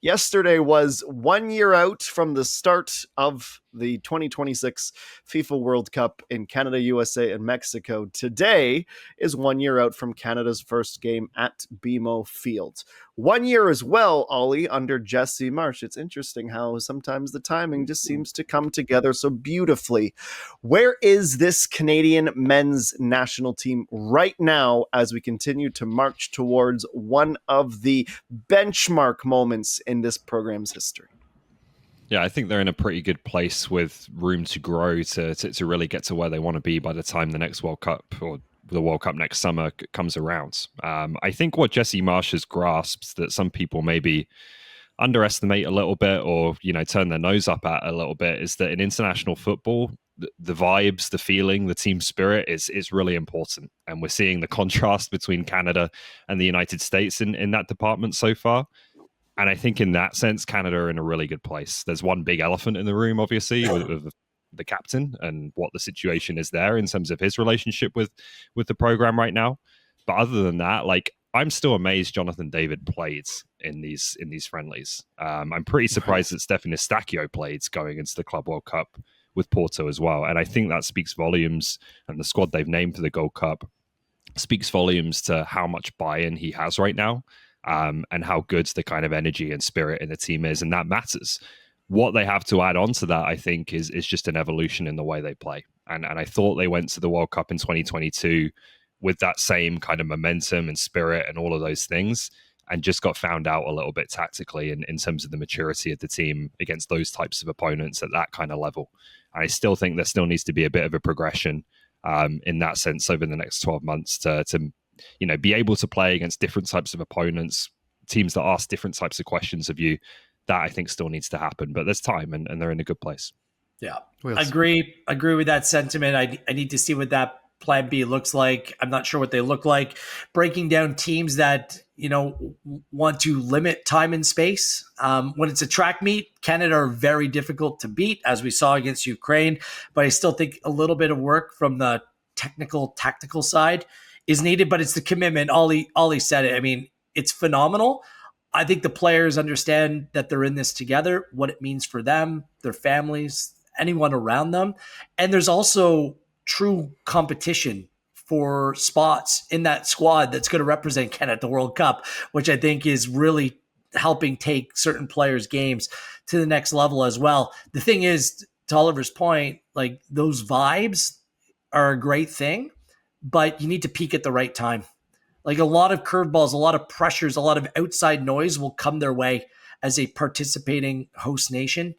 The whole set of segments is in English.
Yesterday was 1 year out from the start of the 2026 FIFA World Cup in Canada, USA, and Mexico. Today is 1 year out from Canada's first game at BMO Field. 1 year as well, Ollie, under Jesse Marsch. It's interesting how sometimes the timing just seems to come together so beautifully. Where is this Canadian men's national team right now as we continue to march towards one of the benchmark moments in this program's history? Yeah, I think they're in a pretty good place with room to grow to really get to where they want to be by the time the next World Cup or the World Cup next summer comes around. I think what Jesse Marsch has grasped that some people maybe underestimate a little bit or, turn their nose up at a little bit is that in international football, the vibes, the feeling, the team spirit is really important. And we're seeing the contrast between Canada and the United States in that department so far. And I think in that sense, Canada are in a really good place. There's one big elephant in the room, obviously, with the captain and what the situation is there in terms of his relationship with the program right now. But other than that, I'm still amazed Jonathan David played in these friendlies. I'm pretty surprised that Stefan Eustaquio played going into the Club World Cup with Porto as well. And I think that speaks volumes, and the squad they've named for the Gold Cup speaks volumes to how much buy-in he has right now. And how good the kind of energy and spirit in the team is, and that matters. What they have to add on to that, I think, is just an evolution in the way they play. And I thought they went to the World Cup in 2022 with that same kind of momentum and spirit and all of those things, and just got found out a little bit tactically in terms of the maturity of the team against those types of opponents at that kind of level. And I still think there still needs to be a bit of a progression in that sense over the next 12 months to be able to play against different types of opponents, teams that ask different types of questions of you. That I think still needs to happen, but there's time and they're in a good place. Yeah, agree with that sentiment. I need to see what that plan B looks like. I'm not sure what they look like. Breaking down teams that, want to limit time and space. When it's a track meet, Canada are very difficult to beat, as we saw against Ukraine, but I still think a little bit of work from the tactical side is needed, but it's the commitment. Ollie said it. I mean, it's phenomenal. I think the players understand that they're in this together, what it means for them, their families, anyone around them. And there's also true competition for spots in that squad that's going to represent Canada at the World Cup, which I think is really helping take certain players' games to the next level as well. The thing is, to Oliver's point, those vibes are a great thing, but you need to peak at the right time. A lot of curveballs, a lot of pressures, a lot of outside noise will come their way as a participating host nation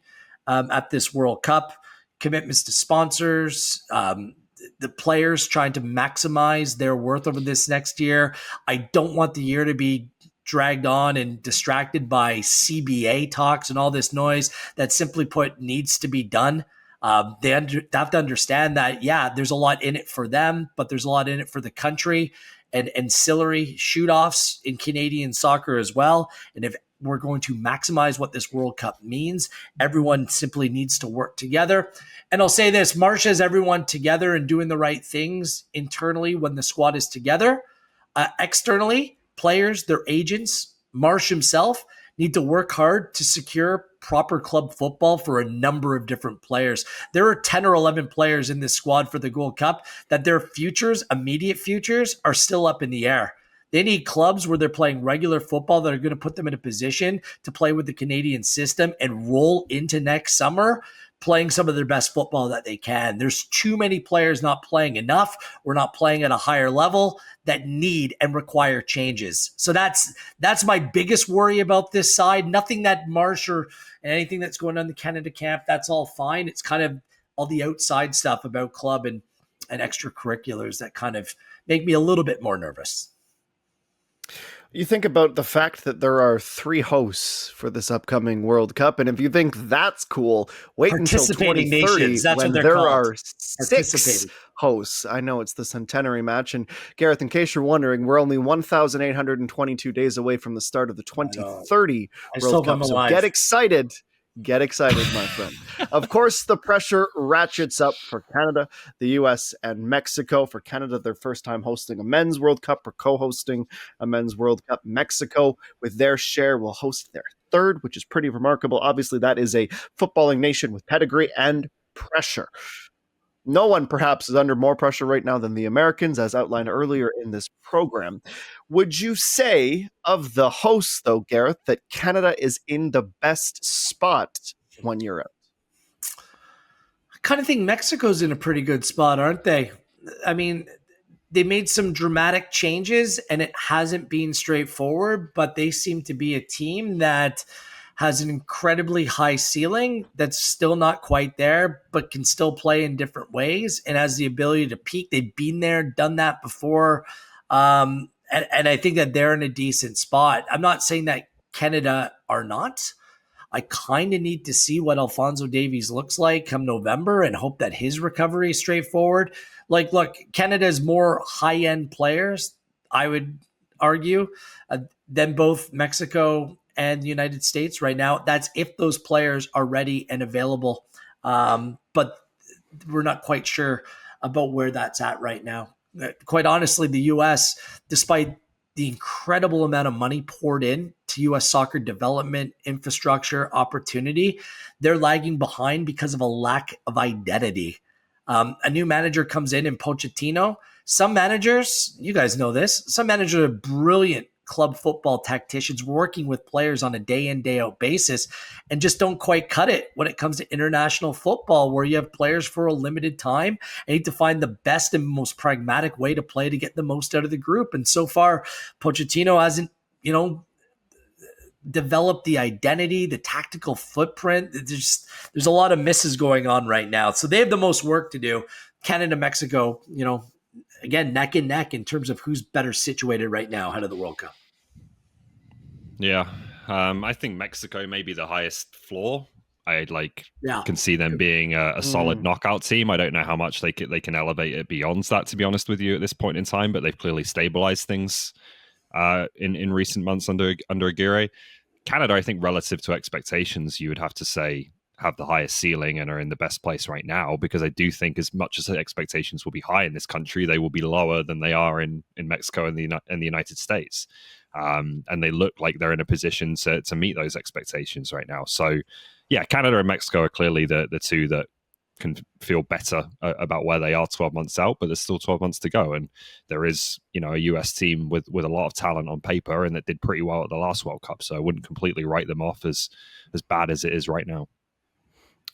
at this World Cup. Commitments to sponsors, the players trying to maximize their worth over this next year. I don't want the year to be dragged on and distracted by CBA talks and all this noise that, simply put, needs to be done. They have to understand that, there's a lot in it for them, but there's a lot in it for the country and ancillary shoot-offs in Canadian soccer as well. And if we're going to maximize what this World Cup means, everyone simply needs to work together. And I'll say this, Marsch has everyone together and doing the right things internally when the squad is together. Externally, players, their agents, Marsch himself need to work hard to secure proper club football for a number of different players. There are 10 or 11 players in this squad for the Gold Cup that their futures, immediate futures, are still up in the air. They need clubs where they're playing regular football that are going to put them in a position to play with the Canadian system and roll into next summer playing some of their best football that they can. There's too many players not playing enough or not playing at a higher level that need and require changes. So that's my biggest worry about this side. Nothing that Marsch or anything that's going on in the Canada camp, that's all fine. It's kind of all the outside stuff about club and extracurriculars that kind of make me a little bit more nervous. You think about the fact that there are 3 hosts for this upcoming World Cup, and if you think that's cool, wait until 2030 when there are 6 hosts. I know it's the centenary match, and Gareth, in case you're wondering, we're only 1,822 days away from the start of the 2030 World Cup, so get excited. Get excited, my friend. Of course, the pressure ratchets up for Canada, the US, and Mexico. For Canada, their first time hosting a men's World Cup or co-hosting a men's World Cup. Mexico, with their share, will host their third, which is pretty remarkable. Obviously, that is a footballing nation with pedigree and pressure. No one perhaps is under more pressure right now than the Americans, as outlined earlier in this program. Would you say of the hosts, though, Gareth, that Canada is in the best spot 1 year out? I kind of think Mexico's in a pretty good spot, aren't they? I mean, they made some dramatic changes and it hasn't been straightforward, but they seem to be a team that has an incredibly high ceiling that's still not quite there, but can still play in different ways and has the ability to peak. They've been there, done that before. And I think that they're in a decent spot. I'm not saying that Canada are not. I kind of need to see what Alphonso Davies looks like come November and hope that his recovery is straightforward. Like, look, Canada's more high-end players, I would argue, than both Mexico and the United States right now. That's if those players are ready and available. But we're not quite sure about where that's at right now. Quite honestly, the U.S., despite the incredible amount of money poured in to U.S. soccer development, infrastructure, opportunity, they're lagging behind because of a lack of identity. A new manager comes in Pochettino. Some managers, you guys know this, some managers are brilliant club football tacticians working with players on a day in, day out basis and just don't quite cut it when it comes to international football where you have players for a limited time and need to find the best and most pragmatic way to play to get the most out of the group. And so far, Pochettino hasn't, developed the identity, the tactical footprint. There's a lot of misses going on right now. So they have the most work to do. Canada, Mexico, again, neck and neck in terms of who's better situated right now ahead of the World Cup. Yeah. I think Mexico may be the highest floor. I can see them being a solid knockout team. I don't know how much they can elevate it beyond that, to be honest with you, at this point in time, but they've clearly stabilized things in recent months under Aguirre. Canada, I think, relative to expectations, you would have to say have the highest ceiling and are in the best place right now, because I do think as much as the expectations will be high in this country, they will be lower than they are in Mexico and the United States. And they look like they're in a position to meet those expectations right now. So, yeah, Canada and Mexico are clearly the two that can feel better about where they are 12 months out, but there's still 12 months to go. And there is, a US team with a lot of talent on paper and that did pretty well at the last World Cup. So I wouldn't completely write them off as bad as it is right now.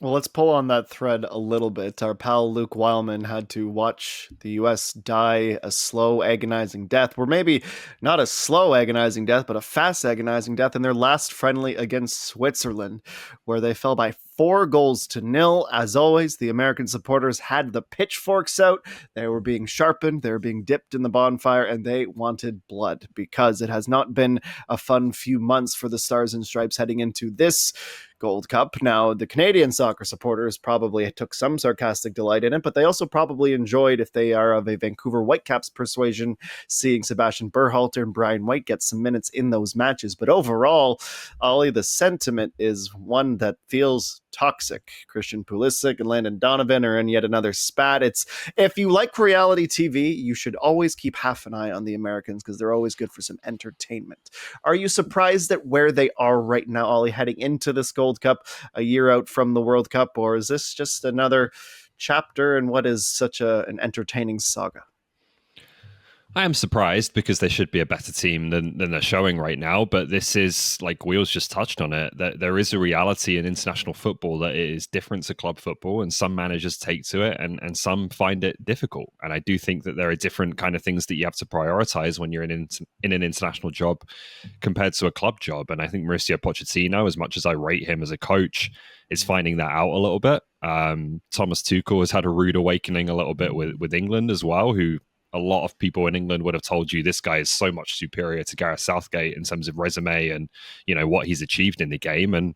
Well, let's pull on that thread a little bit. Our pal Luke Weilman had to watch the U.S. die a slow, agonizing death. Or maybe not a slow, agonizing death, but a fast, agonizing death in their last friendly against Switzerland, where they fell by 4-0. As always, the American supporters had the pitchforks out. They were being sharpened. They were being dipped in the bonfire, and they wanted blood because it has not been a fun few months for the Stars and Stripes heading into this Gold Cup. Now, the Canadian soccer supporters probably took some sarcastic delight in it, but they also probably enjoyed, if they are of a Vancouver Whitecaps persuasion, seeing Sebastian Berhalter and Brian White get some minutes in those matches. But overall, Ollie, the sentiment is one that feels toxic. Christian Pulisic and Landon Donovan are in yet another spat. It's, if you like reality TV, you should always keep half an eye on the Americans because they're always good for some entertainment. Are you surprised at where they are right now, Ollie, heading into this Gold Cup a year out from the World Cup, or is this just another chapter in what is such an entertaining saga? I am surprised because they should be a better team than they're showing right now. But this is, like Wheels just touched on it, that there is a reality in international football that it is different to club football, and some managers take to it and some find it difficult. And I do think that there are different kind of things that you have to prioritize when you're in an international job compared to a club job. And I think Mauricio Pochettino, as much as I rate him as a coach, is finding that out a little bit. Thomas Tuchel has had a rude awakening a little bit with England as well, who a lot of people in England would have told you this guy is so much superior to Gareth Southgate in terms of resume and, what he's achieved in the game. And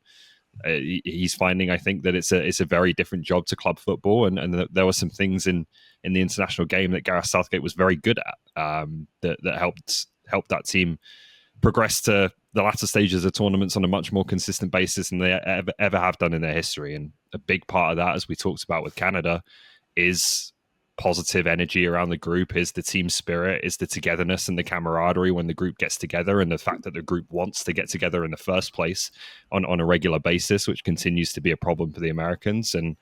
he's finding, I think, that it's a very different job to club football. And there were some things in the international game that Gareth Southgate was very good at that helped that team progress to the latter stages of tournaments on a much more consistent basis than they ever have done in their history. And a big part of that, as we talked about with Canada, is positive energy around the group, is the team spirit, is the togetherness and the camaraderie when the group gets together, and the fact that the group wants to get together in the first place on a regular basis, which continues to be a problem for the Americans. And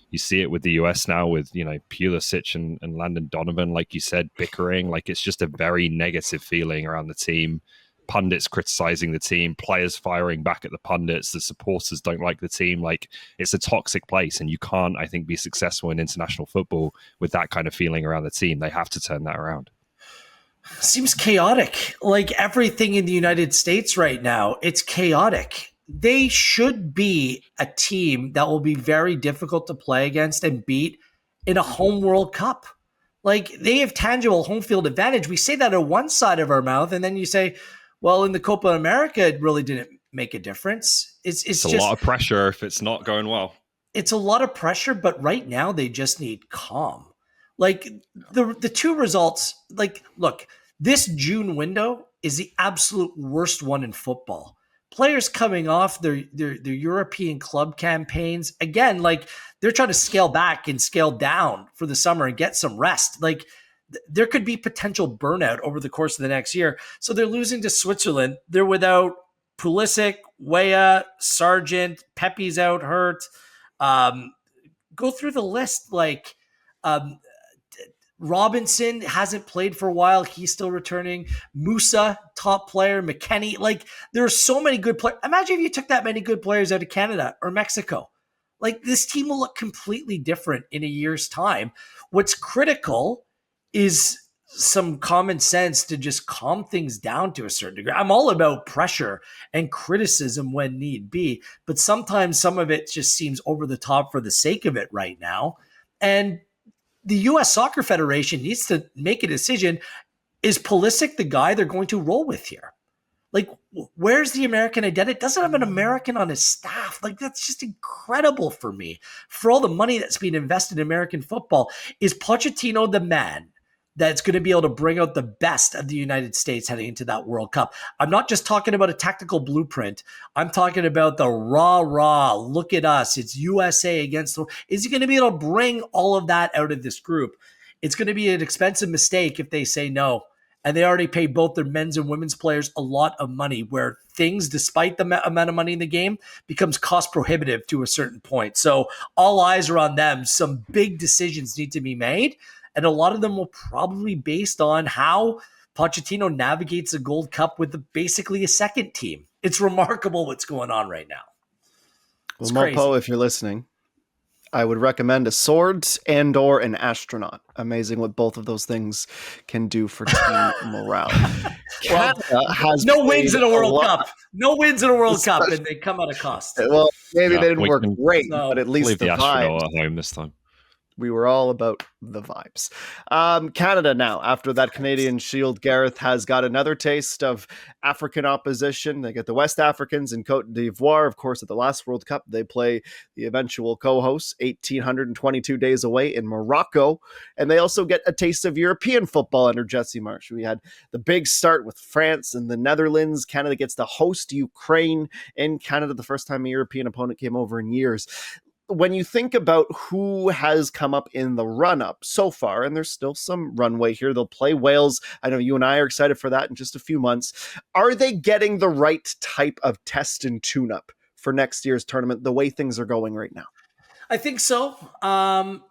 you see it with the US now with, Pulisic and Landon Donovan, like you said, bickering. Like, it's just a very negative feeling around the team. Pundits criticizing the team, players firing back at the pundits, the supporters don't like the team. Like, it's a toxic place, and you can't, I think, be successful in international football with that kind of feeling around the team. They have to turn that around. Seems chaotic. Like everything in the United States right now, it's chaotic. They should be a team that will be very difficult to play against and beat in a home World Cup. Like, they have tangible home field advantage. We say that on one side of our mouth, and then you say, well, in the Copa America, it really didn't make a difference. It's a just lot of pressure if it's not going well. It's a lot of pressure, but right now they just need calm. Like, the two results, like, look, this June window is the absolute worst one in football. Players coming off their European club campaigns, again, like, they're trying to scale back and scale down for the summer and get some rest. Like, there could be potential burnout over the course of the next year. So they're losing to Switzerland. They're without Pulisic, Weah, Sargent, Pepe's out hurt. Go through the list. Like, Robinson hasn't played for a while. He's still returning. Musa, top player. McKennie. Like, there are so many good players. Imagine if you took that many good players out of Canada or Mexico. Like, this team will look completely different in a year's time. What's critical is some common sense to just calm things down to a certain degree. I'm all about pressure and criticism when need be, but sometimes some of it just seems over the top for the sake of it right now. And the U.S. Soccer Federation needs to make a decision. Is Pulisic the guy they're going to roll with here? Like, where's the American identity? It doesn't have an American on his staff. Like, that's just incredible for me. For all the money that's being invested in American football, is Pochettino the man that's going to be able to bring out the best of the United States heading into that World Cup? I'm not just talking about a tactical blueprint. I'm talking about the raw, look at us. It's USA against the world. Is he going to be able to bring all of that out of this group? It's going to be an expensive mistake if they say no. And they already paid both their men's and women's players a lot of money, where things, despite the amount of money in the game, becomes cost prohibitive to a certain point. So all eyes are on them. Some big decisions need to be made. And a lot of them will probably be based on how Pochettino navigates the Gold Cup with basically a second team. It's remarkable what's going on right now. Well, Mopo, if you're listening, I would recommend a sword and/or an astronaut. Amazing what both of those things can do for team morale. Canada has no wins in a World Cup. No wins in a World Cup, and they come at a cost. Well, maybe they didn't work great, but at least the astronaut at home this time. We were all about the vibes. Canada now, after that Canadian Shield, Gareth has got another taste of African opposition. They get the West Africans in Cote d'Ivoire. Of course, at the last World Cup, they play the eventual co-hosts 1,822 days away in Morocco. And they also get a taste of European football under Jesse Marsh. We had the big start with France and the Netherlands. Canada gets to host Ukraine in Canada, the first time a European opponent came over in years. When you think about who has come up in the run-up so far, and there's still some runway here, they'll play Wales. I know you and I are excited for that in just a few months. Are they getting the right type of test and tune-up for next year's tournament, the way things are going right now? I think so.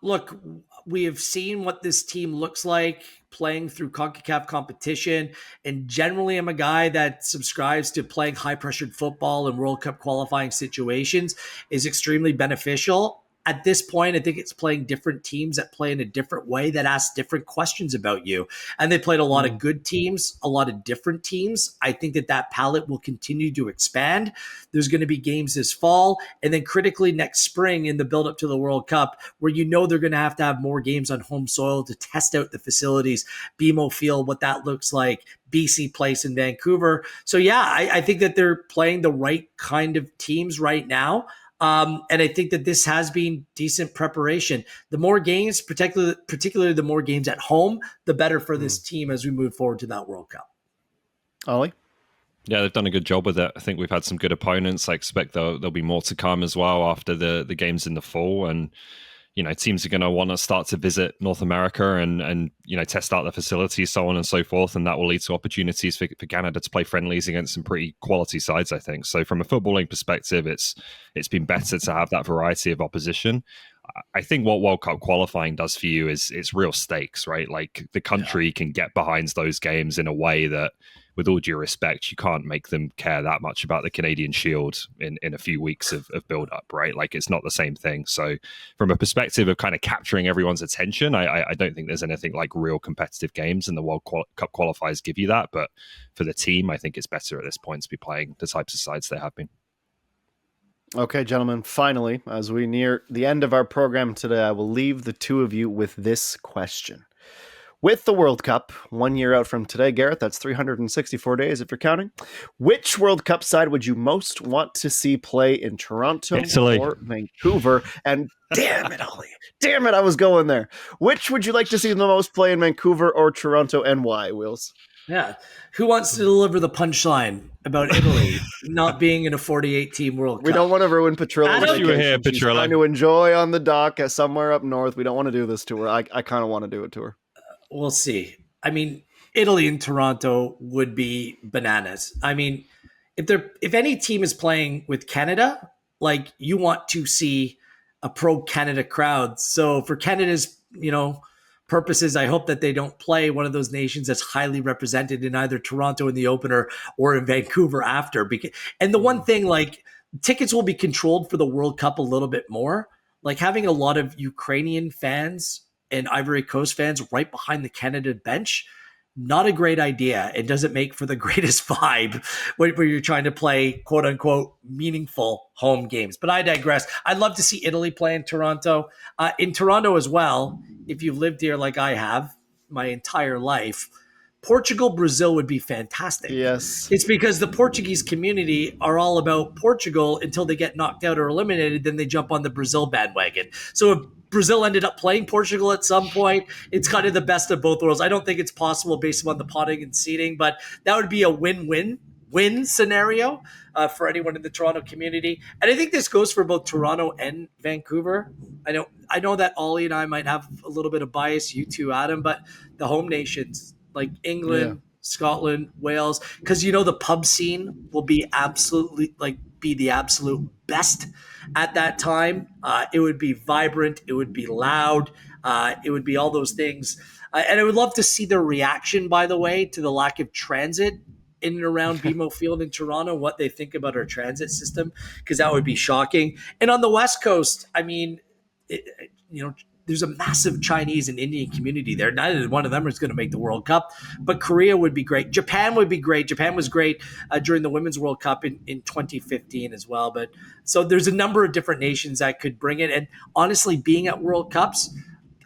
Look, we have seen what this team looks like playing through CONCACAF competition. And generally, I'm a guy that subscribes to playing high-pressured football in World Cup qualifying situations is extremely beneficial. At this point, I think it's playing different teams that play in a different way, that ask different questions about you. And they played a lot of good teams, a lot of different teams. I think that palette will continue to expand. There's going to be games this fall, and then critically next spring in the build-up to the World Cup, where you know they're going to have more games on home soil to test out the facilities, BMO Field, what that looks like, BC Place in Vancouver. So yeah, I think that they're playing the right kind of teams right now. And I think that this has been decent preparation. The more games, particularly the more games at home, the better for this team as we move forward to that World Cup. Ollie? Yeah, they've done a good job with it. I think we've had some good opponents. I expect there'll be more to come as well after the games in the fall. And, teams are going to want to start to visit North America and test out the facilities, so on and so forth. And that will lead to opportunities for Canada to play friendlies against some pretty quality sides, I think. So from a footballing perspective, it's been better to have that variety of opposition. I think what World Cup qualifying does for you is it's real stakes, right? Like the country can get behind those games in a way that, with all due respect, you can't make them care that much about the Canadian Shield in a few weeks of build up, right? Like it's not the same thing. So from a perspective of kind of capturing everyone's attention, I don't think there's anything like real competitive games, and the World Cup qualifiers give you that. But for the team, I think it's better at this point to be playing the types of sides they have been. Okay, gentlemen, finally, as we near the end of our program today, I will leave the two of you with this question. With the World Cup 1 year out from today, Garrett, that's 364 days if you're counting. Which World Cup side would you most want to see play in Toronto Italy or Vancouver? And damn it, Ollie. Damn it, I was going there. Which would you like to see the most play in Vancouver or Toronto, and why, Wheels? Yeah. Who wants to deliver the punchline about Italy not being in a 48-team World Cup? We don't want to ruin Petrilla's Adam, you were here, vacation. She's Petrilla. trying to enjoy on the dock somewhere up north. We don't want to do this to her. I kind of want to do it to her. We'll see. I mean, Italy and Toronto would be bananas. I mean, if any team is playing with Canada, like you want to see a pro Canada crowd. So for Canada's, purposes, I hope that they don't play one of those nations that's highly represented in either Toronto in the opener or in Vancouver after. And the one thing, like tickets will be controlled for the World Cup a little bit more. Like having a lot of Ukrainian fans and Ivory Coast fans right behind the Canada bench, not a great idea. It doesn't make for the greatest vibe when you're trying to play quote unquote meaningful home games. But I digress. I'd love to see Italy play in Toronto. In Toronto as well, if you've lived here like I have my entire life, Portugal, Brazil would be fantastic. Yes. It's because the Portuguese community are all about Portugal until they get knocked out or eliminated. Then they jump on the Brazil bandwagon. So if Brazil ended up playing Portugal at some point, it's kind of the best of both worlds. I don't think it's possible based upon the potting and seeding, but that would be a win-win scenario for anyone in the Toronto community. And I think this goes for both Toronto and Vancouver. I know that Ollie and I might have a little bit of bias, you too, Adam, but the home nations like England, Scotland, Wales, because the pub scene will be be the absolute best at that time. It would be vibrant, it would be loud, it would be all those things. And I would love to see their reaction, by the way, to the lack of transit in and around BMO Field in Toronto, what they think about our transit system, because that would be shocking. And on the West Coast, I mean, there's a massive Chinese and Indian community there. Neither one of them is going to make the World Cup, but Korea would be great. Japan would be great. Japan was great during the Women's World Cup in 2015 as well. But so there's a number of different nations that could bring it. And honestly, being at World Cups,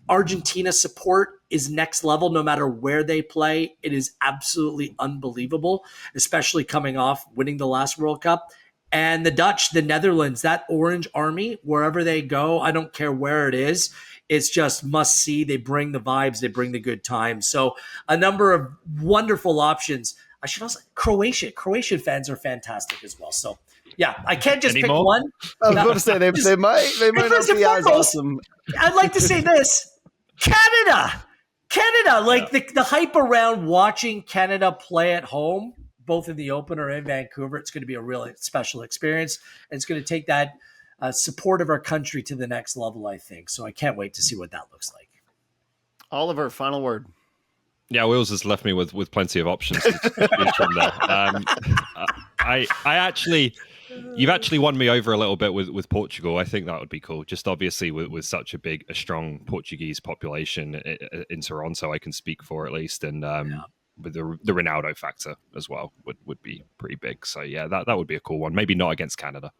Argentina support is next level no matter where they play. It is absolutely unbelievable, especially coming off winning the last World Cup. And the Dutch, the Netherlands, that Orange Army, wherever they go, I don't care where it is, it's just must see. They bring the vibes, they bring the good times. So a number of wonderful options. I should also Croatia. Croatian fans are fantastic as well. So yeah, I can't just pick one. I was going to say they might not be as awesome. I'd like to say this: Canada, like the hype around watching Canada play at home, both in the opener and Vancouver. It's going to be a really special experience, and it's going to take that support of our country to the next level, I think. So I can't wait to see what that looks like. Oliver, final word. Yeah, Wills has left me with plenty of options to choose from there. I actually, you've actually won me over a little bit with Portugal. I think that would be cool. Just obviously with such a strong Portuguese population in Toronto, I can speak for at least, and with the Ronaldo factor as well would be pretty big. So yeah, that would be a cool one. Maybe not against Canada.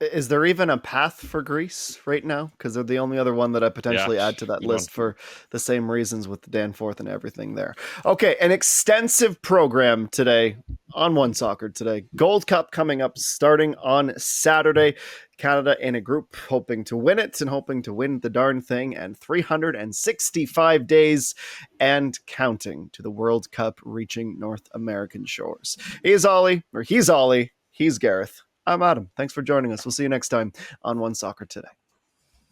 Is there even a path for Greece right now? Because they're the only other one that I potentially add to that list for the same reasons with the Danforth and everything there. Okay, an extensive program today. on One Soccer Today. Gold Cup coming up starting on Saturday. Canada in a group hoping to win it and hoping to win the darn thing, and 365 days and counting to the World Cup reaching North American shores. He's Ollie. He's Gareth. I'm Adam. Thanks for joining us. We'll see you next time on One Soccer Today.